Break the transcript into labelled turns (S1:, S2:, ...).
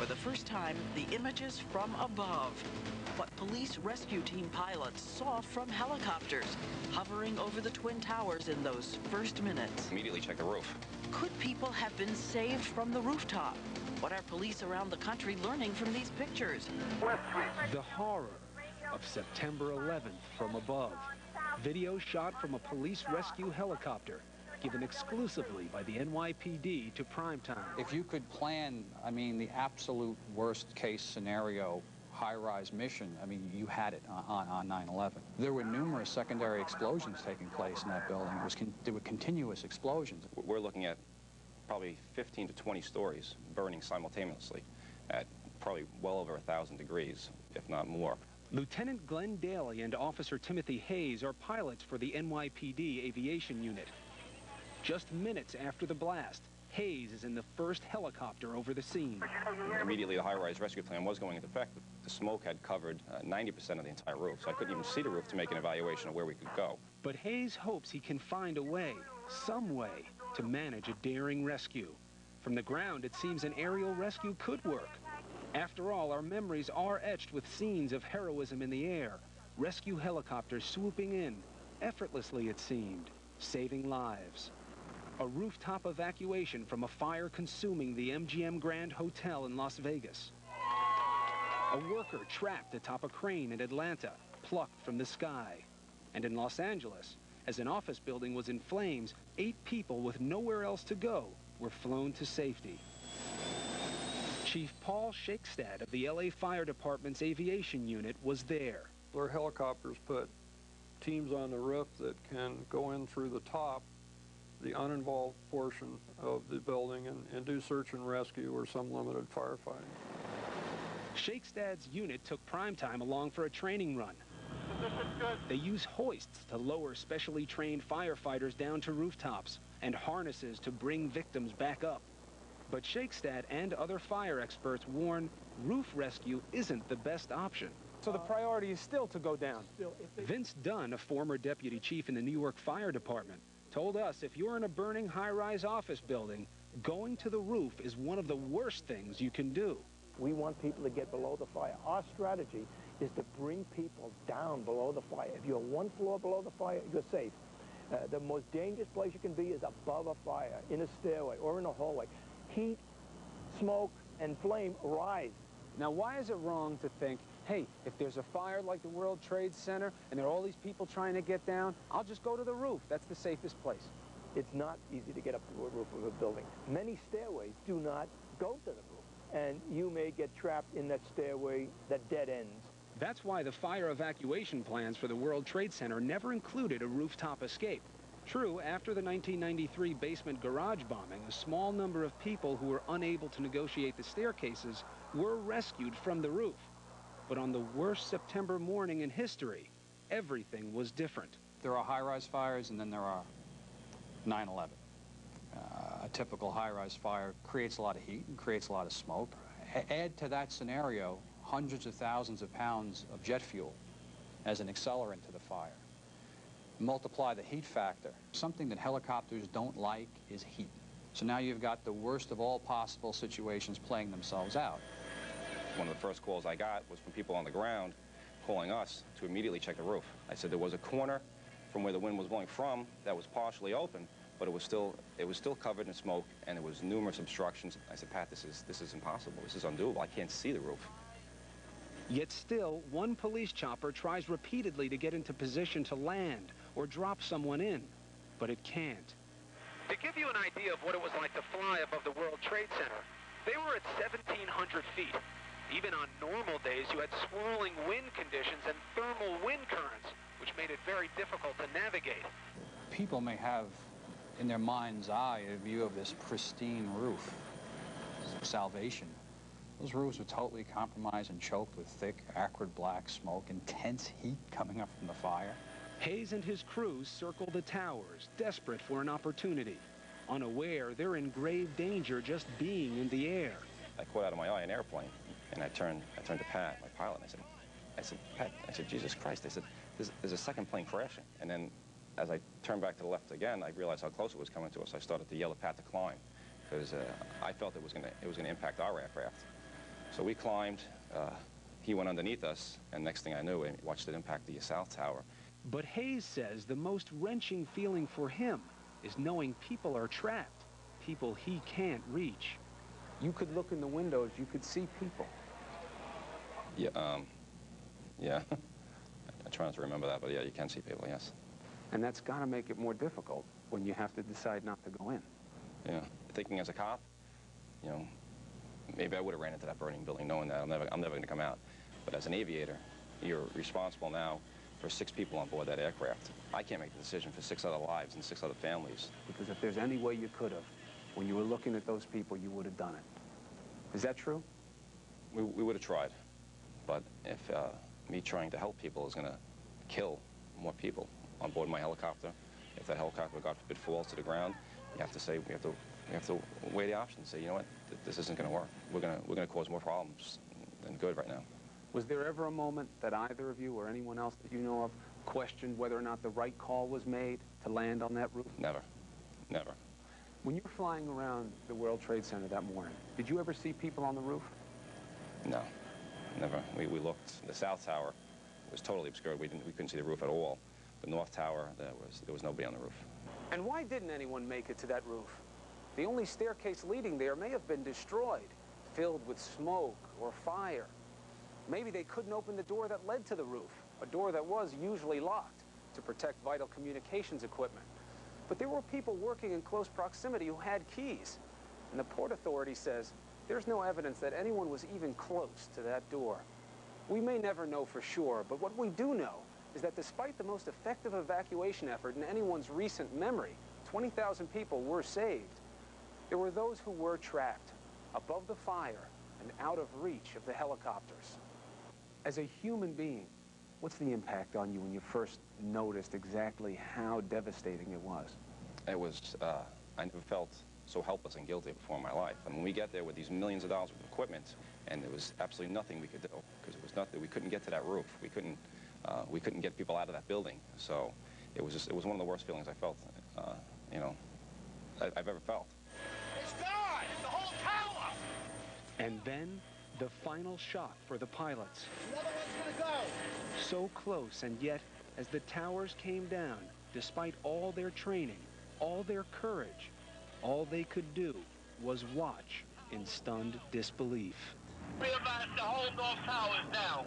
S1: For the first time, the images from above. What police rescue team pilots saw from helicopters hovering over the Twin Towers in those first minutes.
S2: Immediately check the roof.
S1: Could people have been saved from the rooftop? What are police around the country learning from these pictures?
S3: The horror of September 11th from above. Video shot from a police rescue helicopter, given exclusively by the NYPD to primetime.
S4: If you could plan, the absolute worst case scenario high-rise mission, you had it on 9/11. There were numerous secondary explosions taking place in that building. There were continuous explosions.
S2: We're looking at probably 15 to 20 stories burning simultaneously at probably well over 1,000 degrees, if not more.
S3: Lieutenant Glenn Daly and Officer Timothy Hayes are pilots for the NYPD aviation unit. Just minutes after the blast, Hayes is in the first helicopter over the scene.
S2: Immediately, the high-rise rescue plan was going into effect. The smoke had covered 90% of the entire roof, so I couldn't even see the roof to make an evaluation of where we could go.
S3: But Hayes hopes he can find a way, some way, to manage a daring rescue. From the ground, it seems an aerial rescue could work. After all, our memories are etched with scenes of heroism in the air, rescue helicopters swooping in, effortlessly it seemed, saving lives. A rooftop evacuation from a fire consuming the MGM Grand Hotel in Las Vegas. A worker trapped atop a crane in Atlanta, plucked from the sky. And in Los Angeles, as an office building was in flames, 8 people with nowhere else to go were flown to safety. Chief Paul Shakestad of the LA Fire Department's aviation unit was there.
S5: Our helicopters put teams on the roof that can go in through the top, the uninvolved portion of the building, and do search and rescue or some limited firefighting.
S3: Shakestad's unit took primetime along for a training run. They use hoists to lower specially trained firefighters down to rooftops and harnesses to bring victims back up. But Shakestad and other fire experts warn roof rescue isn't the best option.
S6: So the priority is still to go down.
S3: Vince Dunn, a former deputy chief in the New York Fire Department, told us if you're in a burning high-rise office building, going to the roof is one of the worst things you can do.
S7: We want people to get below the fire. Our strategy is to bring people down below the fire. If you're 1 floor below the fire, you're safe. The most dangerous place you can be is above a fire, in a stairway or in a hallway. Heat, smoke, and flame rise.
S6: Now, why is it wrong to think, hey, if there's a fire like the World Trade Center and there are all these people trying to get down, I'll just go to the roof. That's the safest place.
S7: It's not easy to get up to a roof of a building. Many stairways do not go to the roof, and you may get trapped in that stairway that dead ends.
S3: That's why the fire evacuation plans for the World Trade Center never included a rooftop escape. True, after the 1993 basement garage bombing, a small number of people who were unable to negotiate the staircases were rescued from the roof. But on the worst September morning in history, everything was different.
S4: There are high-rise fires, and then there are 9/11. A typical high-rise fire creates a lot of heat and creates a lot of smoke. Add to that scenario hundreds of thousands of pounds of jet fuel as an accelerant to the fire. Multiply the heat factor. Something that helicopters don't like is heat. So now you've got the worst of all possible situations playing themselves out.
S2: One of the first calls I got was from people on the ground calling us to immediately check the roof. I said there was a corner from where the wind was blowing from that was partially open, but it was still covered in smoke, and there was numerous obstructions. I said, Pat, this is impossible. This is undoable. I can't see the roof.
S3: Yet still, one police chopper tries repeatedly to get into position to land or drop someone in, but it can't.
S8: To give you an idea of what it was like to fly above the World Trade Center, they were at 1,700 feet. Even on normal days, you had swirling wind conditions and thermal wind currents, which made it very difficult to navigate.
S4: People may have in their mind's eye a view of this pristine roof, salvation. Those roofs were totally compromised and choked with thick, acrid black smoke, intense heat coming up from the fire.
S3: Hayes and his crews circle the towers, desperate for an opportunity, unaware they're in grave danger just being in the air.
S2: I caught out of my eye an airplane, and I turned to Pat, my pilot, and I said, Pat, Jesus Christ, I said, there's a second plane crashing. And then as I turned back to the left again, I realized how close it was coming to us. I started to yell at Pat to climb, because I felt it was going to impact our aircraft. So we climbed, he went underneath us, and next thing I knew, I watched it impact the South Tower.
S3: But Hayes says the most wrenching feeling for him is knowing people are trapped, people he can't reach.
S6: You could look in the windows, you could see people.
S2: Yeah, yeah. I'm trying to remember that, but yeah, you can see people, yes.
S6: And that's got to make it more difficult when you have to decide not to go in.
S2: Yeah. Thinking as a cop, you know, maybe I would have ran into that burning building knowing that I'm never going to come out. But as an aviator, you're responsible now for 6 people on board that aircraft. I can't make the decision for 6 other lives and 6 other families.
S6: Because if there's any way you could have, when you were looking at those people, you would have done it. Is that true?
S2: We would have tried. But if me trying to help people is going to kill more people on board my helicopter, if that helicopter, God forbid, falls to the ground, you have to say, we have to weigh the options and say, you know what, this isn't going to work. We're going to cause more problems than good right now.
S6: Was there ever a moment that either of you or anyone else that you know of questioned whether or not the right call was made to land on that roof?
S2: Never. Never.
S6: When you were flying around the World Trade Center that morning, did you ever see people on the roof?
S2: No, never. We looked. The South Tower was totally obscured. We couldn't see the roof at all. The North Tower, there was nobody on the roof.
S6: And why didn't anyone make it to that roof? The only staircase leading there may have been destroyed, filled with smoke or fire. Maybe they couldn't open the door that led to the roof, a door that was usually locked to protect vital communications equipment. But there were people working in close proximity who had keys. And the Port Authority says there's no evidence that anyone was even close to that door. We may never know for sure, but what we do know is that despite the most effective evacuation effort in anyone's recent memory, 20,000 people were saved. There were those who were trapped, above the fire and out of reach of the helicopters. As a human being, what's the impact on you when you first noticed exactly how devastating it was?
S2: It was, I never felt so helpless and guilty before in my life. And when we get there with these millions of dollars of equipment, and there was absolutely nothing we could do, because it was nothing, we couldn't get to that roof. We couldn't get people out of that building. So it was one of the worst feelings I felt, you know, I've ever felt.
S9: It's gone! The whole tower!
S3: And then, the final shot for the pilots.
S9: Another one's gonna go!
S3: So close, and yet, as the towers came down, despite all their training, all their courage, all they could do was watch in stunned disbelief.
S9: We're about to hold off towers now.